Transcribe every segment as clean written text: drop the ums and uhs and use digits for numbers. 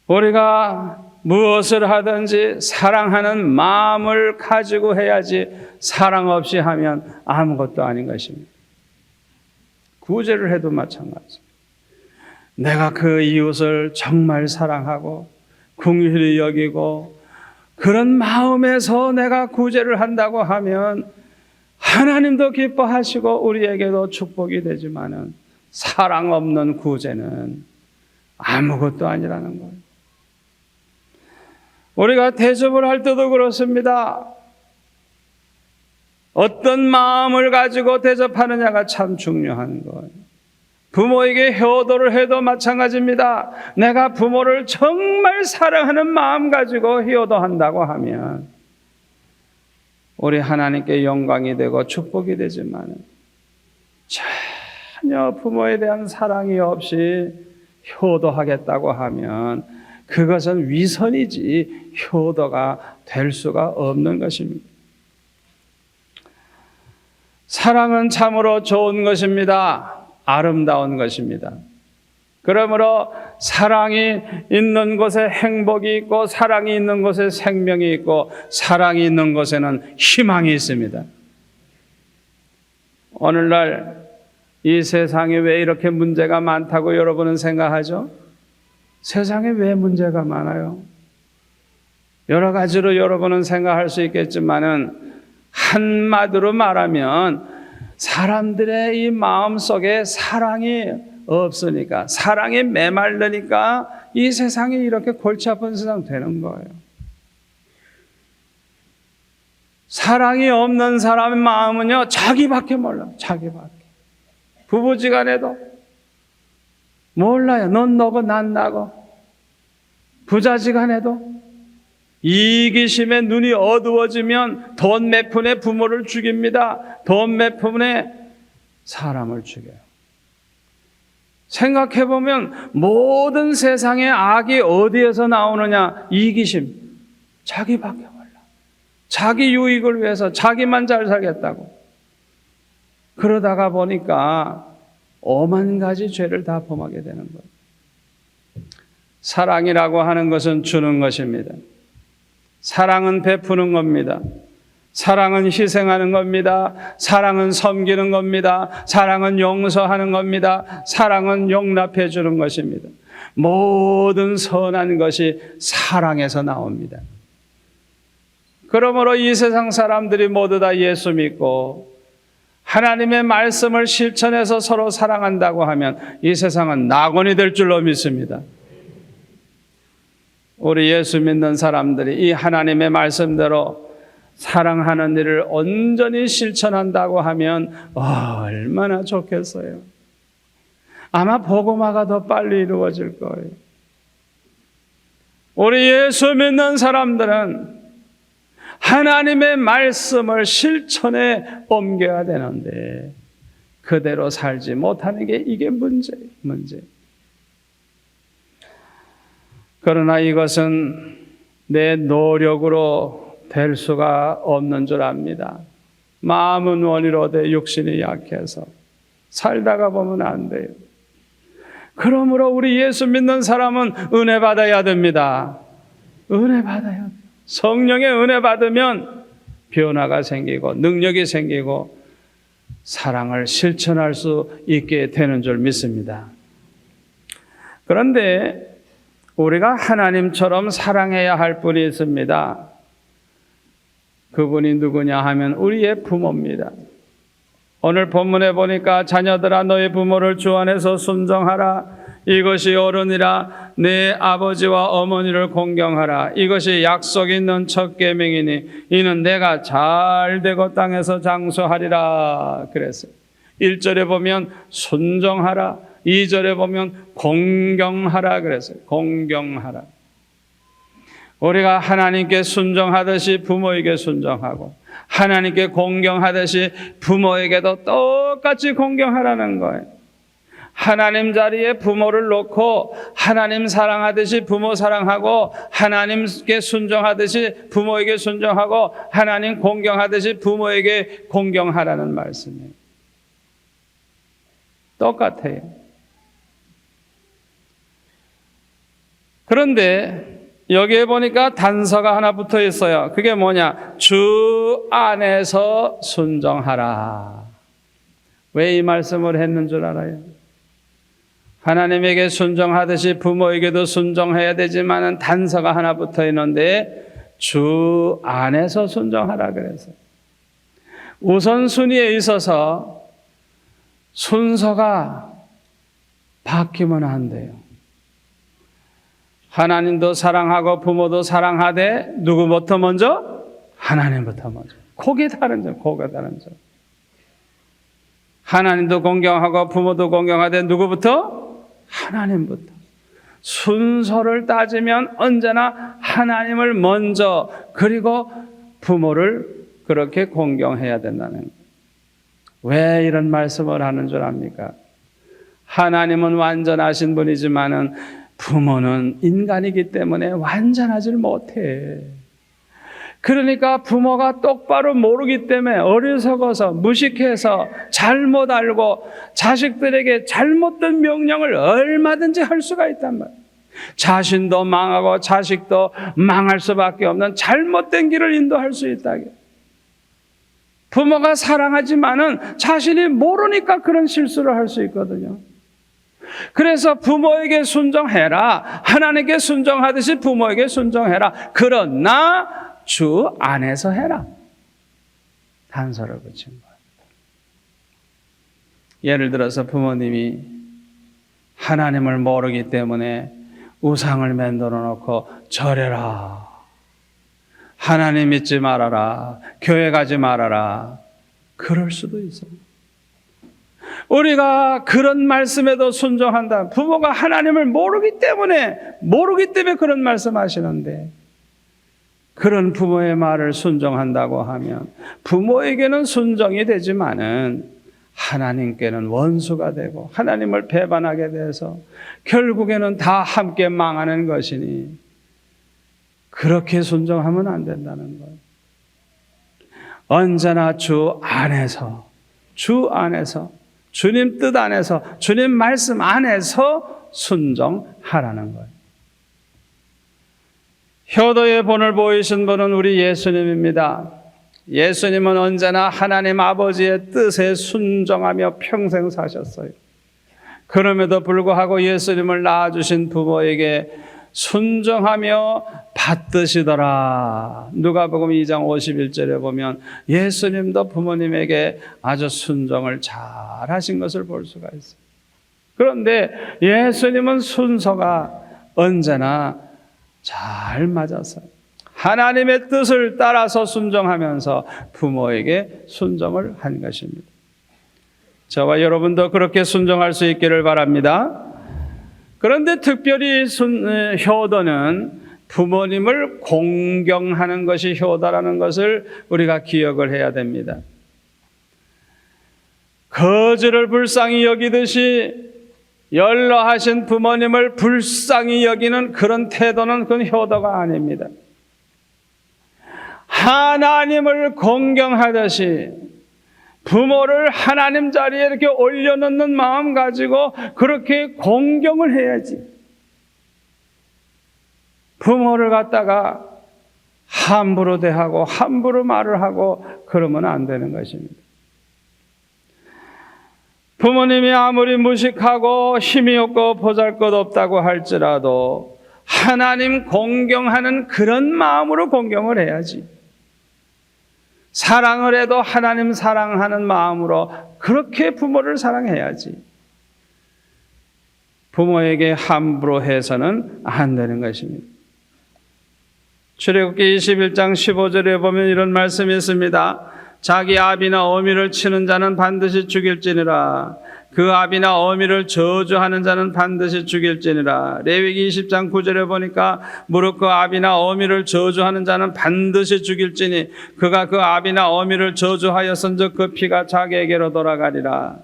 우리가 무엇을 하든지 사랑하는 마음을 가지고 해야지 사랑 없이 하면 아무것도 아닌 것입니다. 구제를 해도 마찬가지입니다. 내가 그 이웃을 정말 사랑하고 긍휼히 여기고 그런 마음에서 내가 구제를 한다고 하면 하나님도 기뻐하시고 우리에게도 축복이 되지만은 사랑 없는 구제는 아무것도 아니라는 거예요. 우리가 대접을 할 때도 그렇습니다. 어떤 마음을 가지고 대접하느냐가 참 중요한 거예요. 부모에게 효도를 해도 마찬가지입니다. 내가 부모를 정말 사랑하는 마음 가지고 효도한다고 하면 우리 하나님께 영광이 되고 축복이 되지만 전혀 부모에 대한 사랑이 없이 효도하겠다고 하면 그것은 위선이지 효도가 될 수가 없는 것입니다. 사랑은 참으로 좋은 것입니다. 아름다운 것입니다. 그러므로 사랑이 있는 곳에 행복이 있고 사랑이 있는 곳에 생명이 있고 사랑이 있는 곳에는 희망이 있습니다. 오늘날 이 세상에 왜 이렇게 문제가 많다고 여러분은 생각하죠? 세상에 왜 문제가 많아요? 여러 가지로 여러분은 생각할 수 있겠지만은 한마디로 말하면 사람들의 이 마음속에 사랑이 없으니까, 사랑이 메말르니까 이 세상이 이렇게 골치 아픈 세상 되는 거예요. 사랑이 없는 사람의 마음은요, 자기밖에 몰라요. 자기밖에. 부부지간에도 몰라요. 넌 너고 난 나고. 부자지간에도 이기심에 눈이 어두워지면 돈 몇 푼에 부모를 죽입니다. 돈 몇 푼에 사람을 죽여요. 생각해보면 모든 세상의 악이 어디에서 나오느냐? 이기심. 자기밖에 몰라. 자기 유익을 위해서 자기만 잘 살겠다고. 그러다가 보니까 오만 가지 죄를 다 범하게 되는 거예요. 사랑이라고 하는 것은 주는 것입니다. 사랑은 베푸는 겁니다. 사랑은 희생하는 겁니다. 사랑은 섬기는 겁니다. 사랑은 용서하는 겁니다. 사랑은 용납해 주는 것입니다. 모든 선한 것이 사랑에서 나옵니다. 그러므로 이 세상 사람들이 모두 다 예수 믿고 하나님의 말씀을 실천해서 서로 사랑한다고 하면 이 세상은 낙원이 될 줄로 믿습니다. 우리 예수 믿는 사람들이 이 하나님의 말씀대로 사랑하는 일을 온전히 실천한다고 하면 얼마나 좋겠어요. 아마 복음화가 더 빨리 이루어질 거예요. 우리 예수 믿는 사람들은 하나님의 말씀을 실천에 옮겨야 되는데 그대로 살지 못하는 게 이게 문제예요. 그러나 이것은 내 노력으로 될 수가 없는 줄 압니다. 마음은 원이로되 육신이 약해서 살다가 보면 안 돼요. 그러므로 우리 예수 믿는 사람은 은혜 받아야 됩니다. 은혜 받아야 돼요. 성령의 은혜 받으면 변화가 생기고 능력이 생기고 사랑을 실천할 수 있게 되는 줄 믿습니다. 그런데 우리가 하나님처럼 사랑해야 할 분이 있습니다. 그분이 누구냐 하면 우리의 부모입니다. 오늘 본문에 보니까 자녀들아 너희 부모를 주 안에서 순종하라. 이것이 옳으니라. 내 아버지와 어머니를 공경하라. 이것이 약속 있는 첫 계명이니 이는 내가 잘되고 땅에서 장수하리라. 그랬어요. 1절에 보면 순종하라. 2절에 보면 공경하라 그랬어요. 공경하라. 우리가 하나님께 순종하듯이 부모에게 순종하고 하나님께 공경하듯이 부모에게도 똑같이 공경하라는 거예요. 하나님 자리에 부모를 놓고 하나님 사랑하듯이 부모 사랑하고 하나님께 순종하듯이 부모에게 순종하고 하나님 공경하듯이 부모에게 공경하라는 말씀이에요. 똑같아요. 그런데 여기에 보니까 단서가 하나 붙어 있어요. 그게 뭐냐? 주 안에서 순종하라. 왜 이 말씀을 했는 줄 알아요? 하나님에게 순종하듯이 부모에게도 순종해야 되지만은 단서가 하나 붙어 있는데 주 안에서 순종하라 그래서 우선순위에 있어서 순서가 바뀌면 안 돼요. 하나님도 사랑하고 부모도 사랑하되 누구부터 먼저? 하나님부터 먼저. 그게 다른 점, 그게 다른 점. 하나님도 공경하고 부모도 공경하되 누구부터? 하나님부터. 순서를 따지면 언제나 하나님을 먼저 그리고 부모를 그렇게 공경해야 된다는 거예요. 왜 이런 말씀을 하는 줄 압니까? 하나님은 완전하신 분이지만은 부모는 인간이기 때문에 완전하지 못해. 그러니까 부모가 똑바로 모르기 때문에 어리석어서 무식해서 잘못 알고 자식들에게 잘못된 명령을 얼마든지 할 수가 있단 말이에요. 자신도 망하고 자식도 망할 수밖에 없는 잘못된 길을 인도할 수 있다게. 부모가 사랑하지만은 자신이 모르니까 그런 실수를 할 수 있거든요. 그래서 부모에게 순종해라. 하나님께 순종하듯이 부모에게 순종해라. 그러나 주 안에서 해라. 단서를 붙인 거예요. 예를 들어서 부모님이 하나님을 모르기 때문에 우상을 만들어 놓고 절해라. 하나님 믿지 말아라. 교회 가지 말아라. 그럴 수도 있어요. 우리가 그런 말씀에도 순종한다. 부모가 하나님을 모르기 때문에 그런 말씀하시는데 그런 부모의 말을 순종한다고 하면 부모에게는 순종이 되지만은 하나님께는 원수가 되고 하나님을 배반하게 돼서 결국에는 다 함께 망하는 것이니 그렇게 순종하면 안 된다는 거예요. 언제나 주 안에서 주님 뜻 안에서 주님 말씀 안에서 순종하라는 거예요. 효도의 본을 보이신 분은 우리 예수님입니다. 예수님은 언제나 하나님 아버지의 뜻에 순종하며 평생 사셨어요. 그럼에도 불구하고 예수님을 낳아주신 부모에게 순종하며 받드시더라. 누가복음 2장 51절에 보면 예수님도 부모님에게 아주 순종을 잘 하신 것을 볼 수가 있어요. 그런데 예수님은 순서가 언제나 잘 맞았어요. 하나님의 뜻을 따라서 순종하면서 부모에게 순종을 한 것입니다. 저와 여러분도 그렇게 순종할 수 있기를 바랍니다. 그런데 특별히 효도는 부모님을 공경하는 것이 효도라는 것을 우리가 기억을 해야 됩니다. 거지를 불쌍히 여기듯이 연로하신 부모님을 불쌍히 여기는 그런 태도는 그건 효도가 아닙니다. 하나님을 공경하듯이 부모를 하나님 자리에 이렇게 올려놓는 마음 가지고 그렇게 공경을 해야지. 부모를 갖다가 함부로 대하고 함부로 말을 하고 그러면 안 되는 것입니다. 부모님이 아무리 무식하고 힘이 없고 보잘것없다고 할지라도 하나님 공경하는 그런 마음으로 공경을 해야지. 사랑을 해도 하나님 사랑하는 마음으로 그렇게 부모를 사랑해야지. 부모에게 함부로 해서는 안 되는 것입니다. 출애굽기 21장 15절에 보면 이런 말씀이 있습니다. 자기 아비나 어미를 치는 자는 반드시 죽일지니라. 그 아비나 어미를 저주하는 자는 반드시 죽일지니라. 레위기 20장 9절에 보니까 무릇 그 아비나 어미를 저주하는 자는 반드시 죽일지니 그가 그 아비나 어미를 저주하였은즉 그 피가 자기에게로 돌아가리라.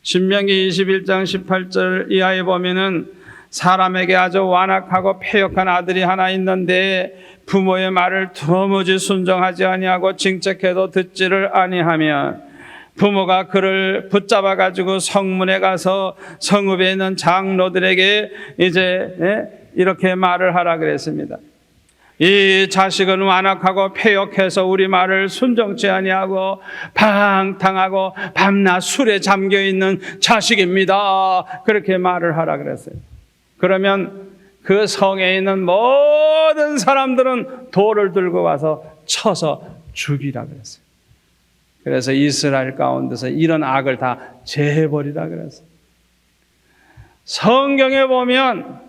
신명기 21장 18절 이하에 보면은 사람에게 아주 완악하고 패역한 아들이 하나 있는데 부모의 말을 도무지 순종하지 아니하고 징책해도 듣지를 아니하면 부모가 그를 붙잡아 가지고 성문에 가서 성읍에 있는 장로들에게 이제 이렇게 말을 하라 그랬습니다. 이 자식은 완악하고 패역해서 우리 말을 순종치 아니하고 방탕하고 밤낮 술에 잠겨 있는 자식입니다. 그렇게 말을 하라 그랬어요. 그러면 그 성에 있는 모든 사람들은 돌을 들고 와서 쳐서 죽이라 그랬어요. 그래서 이스라엘 가운데서 이런 악을 다 제해버리라 그랬어요. 성경에 보면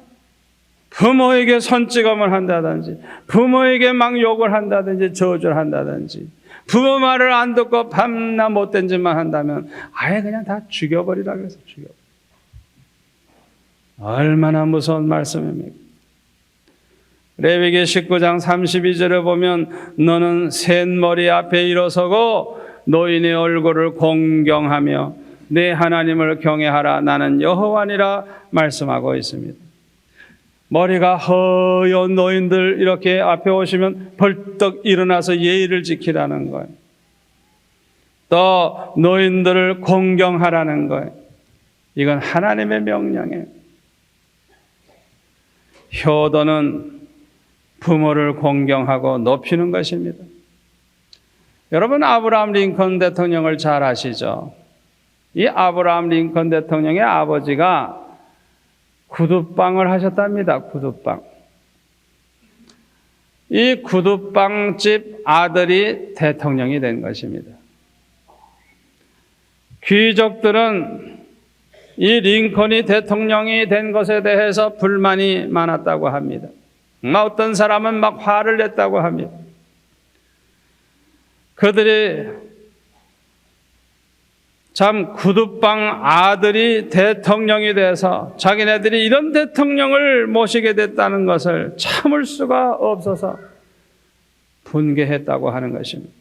부모에게 손찌검을 한다든지 부모에게 막 욕을 한다든지 저주를 한다든지 부모 말을 안 듣고 밤낮 못된 짓만 한다면 아예 그냥 다 죽여버리라 그래서 죽여. 얼마나 무서운 말씀입니까? 레위기 19장 32절에 보면 너는 셋머리 앞에 일어서고 노인의 얼굴을 공경하며 내 하나님을 경외하라. 나는 여호와니라 말씀하고 있습니다. 머리가 허연 노인들 이렇게 앞에 오시면 벌떡 일어나서 예의를 지키라는 거예요. 또 노인들을 공경하라는 거예요. 이건 하나님의 명령이에요. 효도는 부모를 공경하고 높이는 것입니다. 여러분 아브라함 링컨 대통령을 잘 아시죠? 이 아브라함 링컨 대통령의 아버지가 구두방을 하셨답니다. 구두방. 이 구두방집 아들이 대통령이 된 것입니다. 귀족들은 이 링컨이 대통령이 된 것에 대해서 불만이 많았다고 합니다. 어떤 사람은 막 화를 냈다고 합니다. 그들이 참 구두방 아들이 대통령이 돼서 자기네들이 이런 대통령을 모시게 됐다는 것을 참을 수가 없어서 분개했다고 하는 것입니다.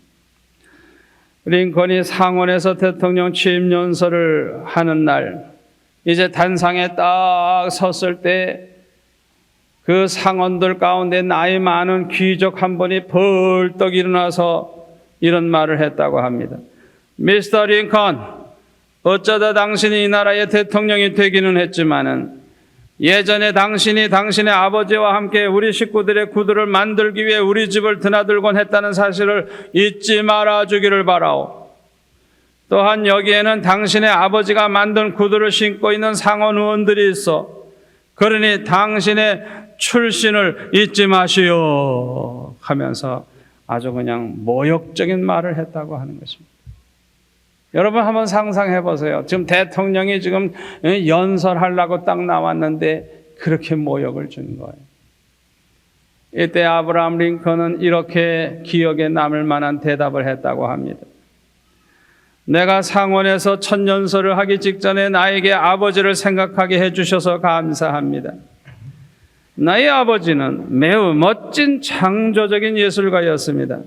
링컨이 상원에서 대통령 취임 연설을 하는 날, 이제 단상에 딱 섰을 때 그 상원들 가운데 나이 많은 귀족 한 분이 벌떡 일어나서 이런 말을 했다고 합니다. 미스터 링컨, 어쩌다 당신이 이 나라의 대통령이 되기는 했지만은 예전에 당신이 당신의 아버지와 함께 우리 식구들의 구두를 만들기 위해 우리 집을 드나들곤 했다는 사실을 잊지 말아 주기를 바라오. 또한 여기에는 당신의 아버지가 만든 구두를 신고 있는 상원 의원들이 있어. 그러니 당신의 출신을 잊지 마시오 하면서 아주 그냥 모욕적인 말을 했다고 하는 것입니다. 여러분 한번 상상해 보세요. 지금 대통령이 지금 연설하려고 딱 나왔는데 그렇게 모욕을 준 거예요. 이때 아브라함 링컨은 이렇게 기억에 남을 만한 대답을 했다고 합니다. 내가 상원에서 첫 연설을 하기 직전에 나에게 아버지를 생각하게 해주셔서 감사합니다. 나의 아버지는 매우 멋진 창조적인 예술가였습니다.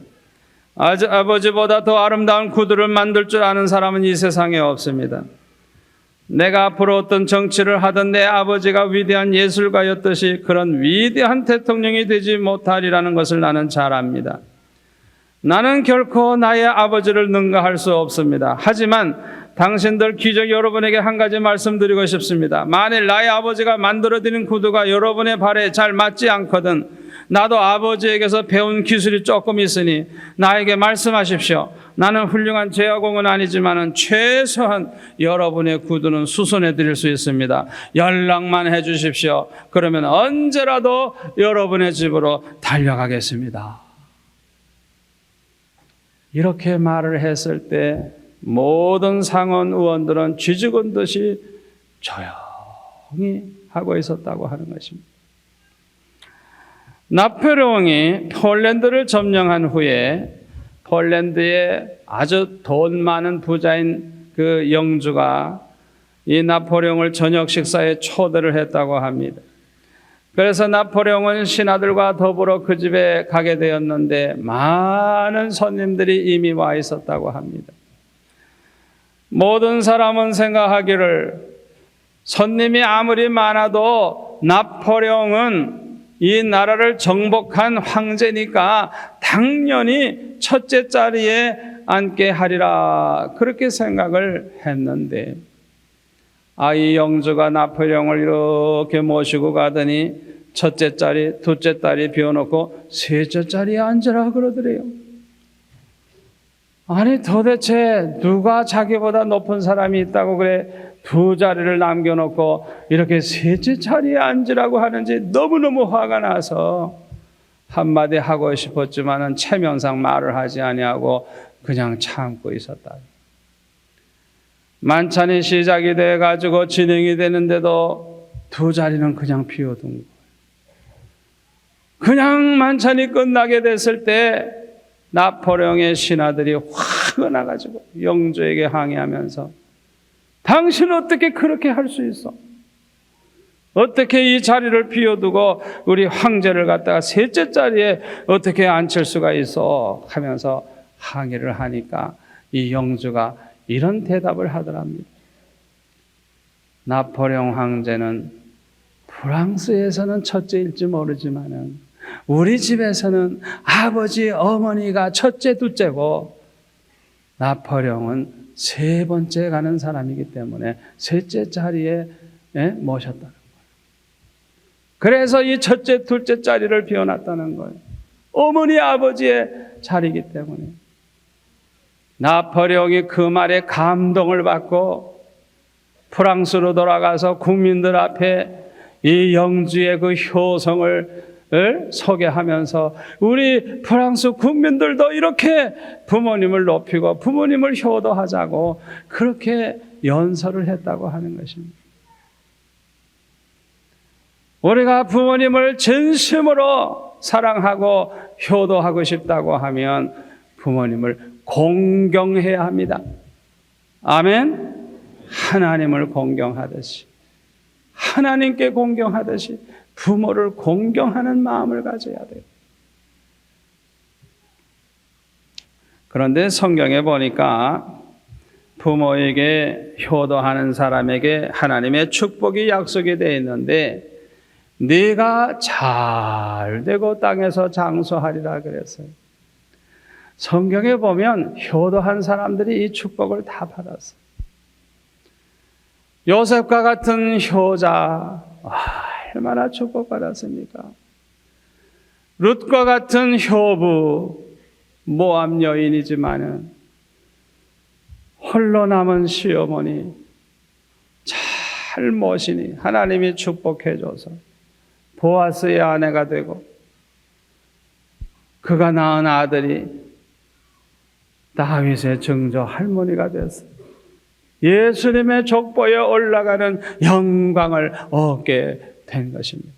아버지보다 더 아름다운 구두를 만들 줄 아는 사람은 이 세상에 없습니다. 내가 앞으로 어떤 정치를 하던 내 아버지가 위대한 예술가였듯이 그런 위대한 대통령이 되지 못하리라는 것을 나는 잘 압니다. 나는 결코 나의 아버지를 능가할 수 없습니다. 하지만 당신들 귀족 여러분에게 한 가지 말씀드리고 싶습니다. 만일 나의 아버지가 만들어드린 구두가 여러분의 발에 잘 맞지 않거든 나도 아버지에게서 배운 기술이 조금 있으니 나에게 말씀하십시오. 나는 훌륭한 제화공은 아니지만 최소한 여러분의 구두는 수선해 드릴 수 있습니다. 연락만 해 주십시오. 그러면 언제라도 여러분의 집으로 달려가겠습니다. 이렇게 말을 했을 때 모든 상원 의원들은 쥐죽은 듯이 조용히 하고 있었다고 하는 것입니다. 나폴레옹이 폴란드를 점령한 후에 폴란드에 아주 돈 많은 부자인 그 영주가 이 나폴레옹을 저녁 식사에 초대를 했다고 합니다. 그래서 나폴레옹은 신하들과 더불어 그 집에 가게 되었는데 많은 손님들이 이미 와 있었다고 합니다. 모든 사람은 생각하기를 손님이 아무리 많아도 나폴레옹은 이 나라를 정복한 황제니까 당연히 첫째 자리에 앉게 하리라 그렇게 생각을 했는데 이 영주가 나폴레옹을 이렇게 모시고 가더니 첫째 자리, 둘째 자리 비워놓고 셋째 자리에 앉으라 그러더래요. 아니 도대체 누가 자기보다 높은 사람이 있다고 그래 두 자리를 남겨놓고 이렇게 셋째 자리에 앉으라고 하는지 너무너무 화가 나서 한마디 하고 싶었지만은 체면상 말을 하지 아니하고 그냥 참고 있었다. 만찬이 시작이 돼가지고 진행이 되는데도 두 자리는 그냥 비워둔 거예요. 그냥 만찬이 끝나게 됐을 때 나포레옹의 신하들이 화가 나가지고 영주에게 항의하면서 당신은 어떻게 그렇게 할 수 있어? 어떻게 이 자리를 비워두고 우리 황제를 갖다가 셋째 자리에 어떻게 앉힐 수가 있어? 하면서 항의를 하니까 이 영주가 이런 대답을 하더랍니다. 나포레옹 황제는 프랑스에서는 첫째일지 모르지만은 우리 집에서는 아버지, 어머니가 첫째, 둘째고 나포레옹은 세 번째 가는 사람이기 때문에 셋째 자리에 모셨다는 거예요. 그래서 이 첫째, 둘째 자리를 비워놨다는 거예요. 어머니, 아버지의 자리이기 때문에. 나포레옹이 그 말에 감동을 받고 프랑스로 돌아가서 국민들 앞에 이 영주의 그 효성을 소개하면서 우리 프랑스 국민들도 이렇게 부모님을 높이고 부모님을 효도하자고 그렇게 연설을 했다고 하는 것입니다. 우리가 부모님을 진심으로 사랑하고 효도하고 싶다고 하면 부모님을 공경해야 합니다. 아멘. 하나님을 공경하듯이 하나님께 공경하듯이 부모를 공경하는 마음을 가져야 돼요. 그런데 성경에 보니까 부모에게 효도하는 사람에게 하나님의 축복이 약속이 되어 있는데 네가 잘 되고 땅에서 장수하리라 그랬어요. 성경에 보면 효도한 사람들이 이 축복을 다 받았어요. 요셉과 같은 효자 얼마나 축복받았습니까? 룻과 같은 효부 모압 여인이지만은 홀로 남은 시어머니 잘 모시니 하나님이 축복해줘서 보아스의 아내가 되고 그가 낳은 아들이 다윗의 증조 할머니가 됐어요. 예수님의 족보에 올라가는 영광을 얻게 된 것입니다.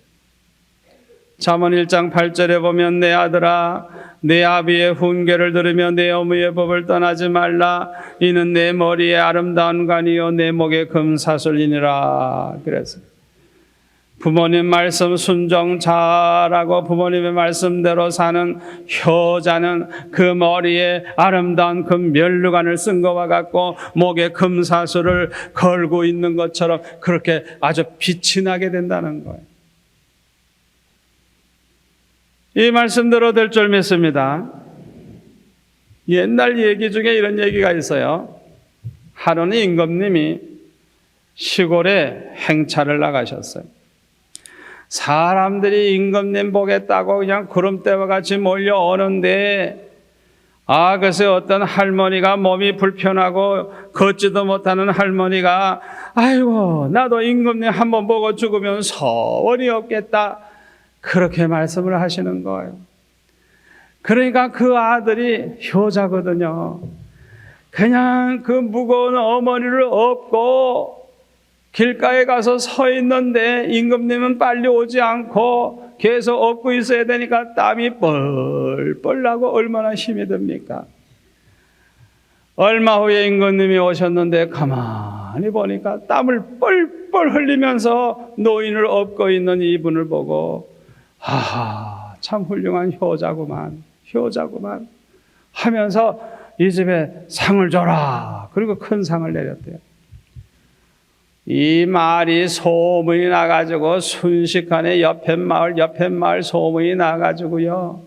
잠언 1장 8절에 보면 내 아들아 내 아비의 훈계를 들으며 내 어머니의 법을 떠나지 말라. 이는 내 머리에 아름다운 관이요 내 목에 금사슬이니라. 그래서 부모님 말씀 순종 잘하고 부모님의 말씀대로 사는 효자는 그 머리에 아름다운 금 면류관을 쓴 것과 같고 목에 금사슬을 걸고 있는 것처럼 그렇게 아주 빛이 나게 된다는 거예요. 이 말씀대로 될 줄 믿습니다. 옛날 얘기 중에 이런 얘기가 있어요. 하루는 임금님이 시골에 행차를 나가셨어요. 사람들이 임금님 보겠다고 그냥 구름대와 같이 몰려오는데 글쎄 어떤 할머니가 몸이 불편하고 걷지도 못하는 할머니가 아이고 나도 임금님 한번 보고 죽으면 소원이 없겠다 그렇게 말씀을 하시는 거예요. 그러니까 그 아들이 효자거든요. 그냥 그 무거운 어머니를 업고 길가에 가서 서 있는데 임금님은 빨리 오지 않고 계속 업고 있어야 되니까 땀이 뻘뻘 나고 얼마나 힘이 듭니까? 얼마 후에 임금님이 오셨는데 가만히 보니까 땀을 뻘뻘 흘리면서 노인을 업고 있는 이분을 보고 참 훌륭한 효자구만 하면서 이 집에 상을 줘라. 그리고 큰 상을 내렸대요. 이 말이 소문이 나가지고 순식간에 옆에 마을 소문이 나가지고요.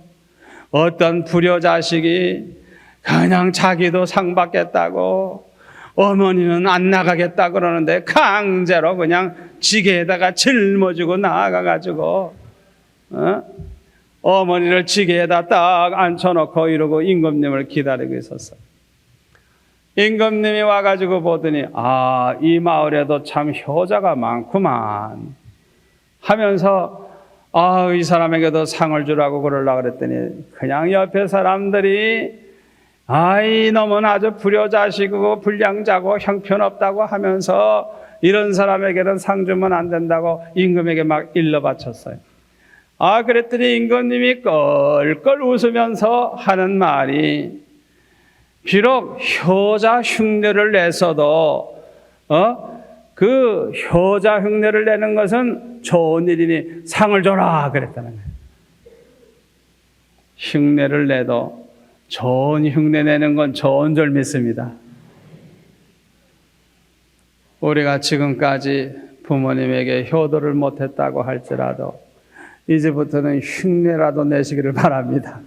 어떤 불효자식이 그냥 자기도 상 받겠다고 어머니는 안 나가겠다 그러는데 강제로 그냥 지게에다가 짊어지고 나가가지고 어머니를 지게에다 딱 앉혀놓고 이러고 임금님을 기다리고 있었어요. 임금님이 와가지고 보더니 이 마을에도 참 효자가 많구만 하면서 이 사람에게도 상을 주라고 그러려고 그랬더니 그냥 옆에 사람들이 이놈은 아주 불효자식이고 불량자고 형편없다고 하면서 이런 사람에게는 상 주면 안 된다고 임금에게 막 일러 바쳤어요. 그랬더니 임금님이 껄껄 웃으면서 하는 말이 비록 효자 흉내를 내서도 그 효자 흉내를 내는 것은 좋은 일이니 상을 줘라 그랬다는 거예요. 흉내를 내도 좋은 흉내 내는 건 좋은 줄 믿습니다. 우리가 지금까지 부모님에게 효도를 못했다고 할지라도 이제부터는 흉내라도 내시기를 바랍니다.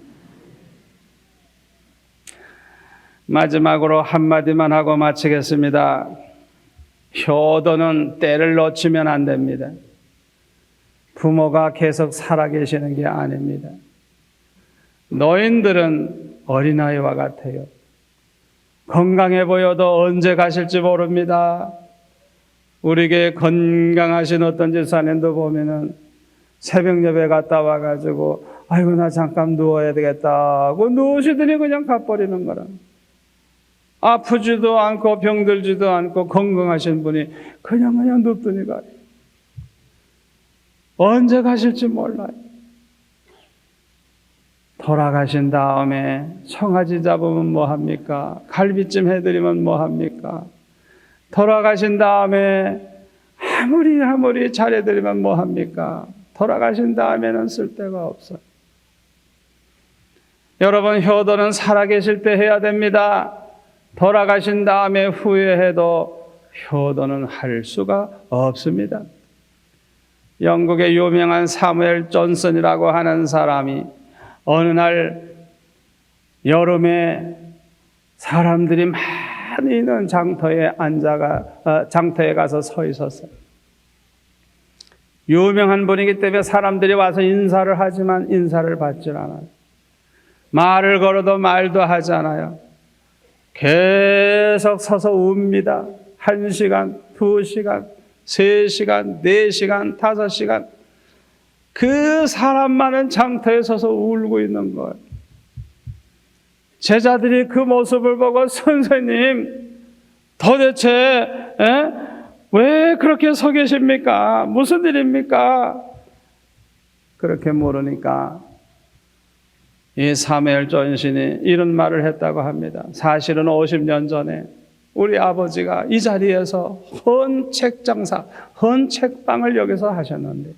마지막으로 한마디만 하고 마치겠습니다. 효도는 때를 놓치면 안 됩니다. 부모가 계속 살아계시는 게 아닙니다. 노인들은 어린아이와 같아요. 건강해 보여도 언제 가실지 모릅니다. 우리에게 건강하신 어떤 집사님도 보면은 새벽 예배 갔다 와가지고 아이고 나 잠깐 누워야 되겠다고 누우시더니 그냥 가버리는 거라. 아프지도 않고 병들지도 않고 건강하신 분이 그냥 눕더니 가요. 언제 가실지 몰라요. 돌아가신 다음에 송아지 잡으면 뭐합니까? 갈비찜 해드리면 뭐합니까? 돌아가신 다음에 아무리 잘해드리면 뭐합니까? 돌아가신 다음에는 쓸데가 없어요. 여러분, 효도는 살아계실 때 해야 됩니다. 돌아가신 다음에 후회해도 효도는 할 수가 없습니다. 영국의 유명한 사무엘 존슨이라고 하는 사람이 어느 날 여름에 사람들이 많이 있는 장터에 장터에 가서 서 있었어요. 유명한 분이기 때문에 사람들이 와서 인사를 하지만 인사를 받질 않아요. 말을 걸어도 말도 하지 않아요. 계속 서서 웁니다. 1시간, 2시간, 3시간, 4시간, 5시간. 그 사람 많은 장터에 서서 울고 있는 거예요. 제자들이 그 모습을 보고 선생님 도대체 왜 그렇게 서 계십니까? 무슨 일입니까? 그렇게 물으니까 이 사무엘 존슨이 이런 말을 했다고 합니다. 사실은 50년 전에 우리 아버지가 이 자리에서 헌 책장사, 헌 책방을 여기서 하셨는데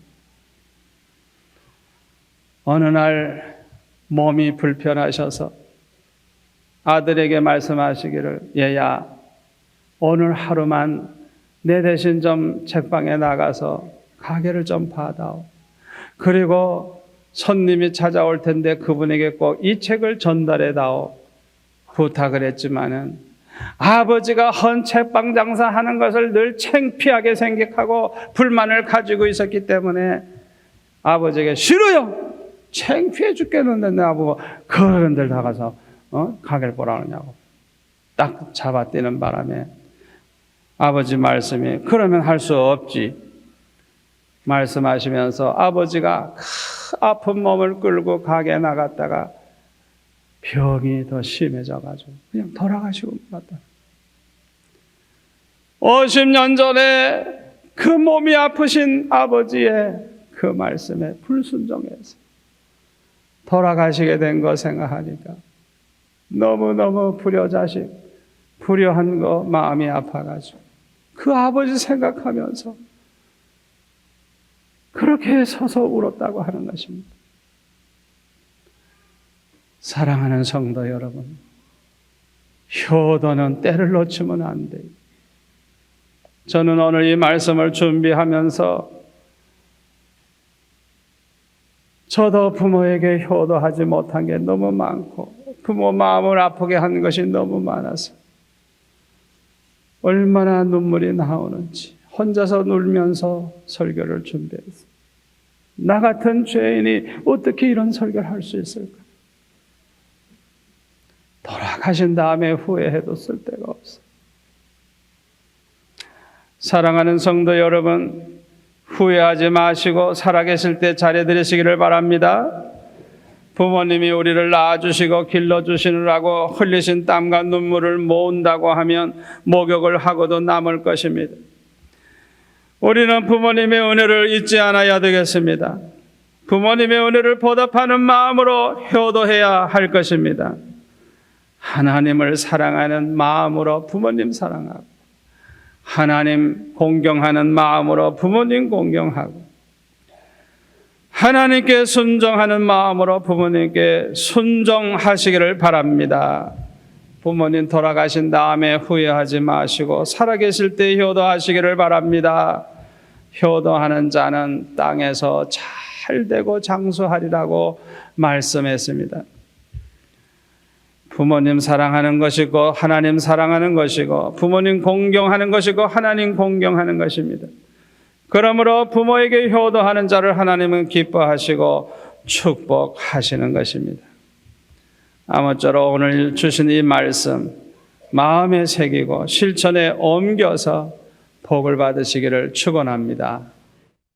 어느 날 몸이 불편하셔서 아들에게 말씀하시기를 얘야 오늘 하루만 내 대신 좀 책방에 나가서 가게를 좀 봐다오. 그리고 손님이 찾아올 텐데 그분에게 꼭 이 책을 전달해다오 부탁을 했지만은 아버지가 헌 책방 장사하는 것을 늘 창피하게 생각하고 불만을 가지고 있었기 때문에 아버지에게 싫어요. 창피해 죽겠는데 나보고 그런 데 나가서 가게를 보라 그러냐고 딱 잡아떼는 바람에 아버지 말씀이 그러면 할 수 없지 말씀하시면서 아버지가 아픈 몸을 끌고 가게에 나갔다가 병이 더 심해져가지고 그냥 돌아가시고 말았다. 50년 전에 그 몸이 아프신 아버지의 그 말씀에 불순종해서 돌아가시게 된 거 생각하니까 너무너무 불효한 거 마음이 아파가지고 그 아버지 생각하면서 그렇게 서서 울었다고 하는 것입니다. 사랑하는 성도 여러분, 효도는 때를 놓치면 안 돼요. 저는 오늘 이 말씀을 준비하면서 저도 부모에게 효도하지 못한 게 너무 많고 부모 마음을 아프게 한 것이 너무 많아서 얼마나 눈물이 나오는지 혼자서 울면서 설교를 준비했어요. 나 같은 죄인이 어떻게 이런 설교를 할 수 있을까? 돌아가신 다음에 후회해도 쓸데가 없어. 사랑하는 성도 여러분, 후회하지 마시고 살아계실 때 잘해드리시기를 바랍니다. 부모님이 우리를 낳아주시고 길러주시느라고 흘리신 땀과 눈물을 모은다고 하면 목욕을 하고도 남을 것입니다. 우리는 부모님의 은혜를 잊지 않아야 되겠습니다. 부모님의 은혜를 보답하는 마음으로 효도해야 할 것입니다. 하나님을 사랑하는 마음으로 부모님 사랑하고, 하나님 공경하는 마음으로 부모님 공경하고, 하나님께 순종하는 마음으로 부모님께 순종하시기를 바랍니다. 부모님 돌아가신 다음에 후회하지 마시고 살아계실 때 효도하시기를 바랍니다. 효도하는 자는 땅에서 잘 되고 장수하리라고 말씀했습니다. 부모님 사랑하는 것이고 하나님 사랑하는 것이고 부모님 공경하는 것이고 하나님 공경하는 것입니다. 그러므로 부모에게 효도하는 자를 하나님은 기뻐하시고 축복하시는 것입니다. 아무쪼록 오늘 주신 이 말씀 마음에 새기고 실천에 옮겨서 복을 받으시기를 축원합니다.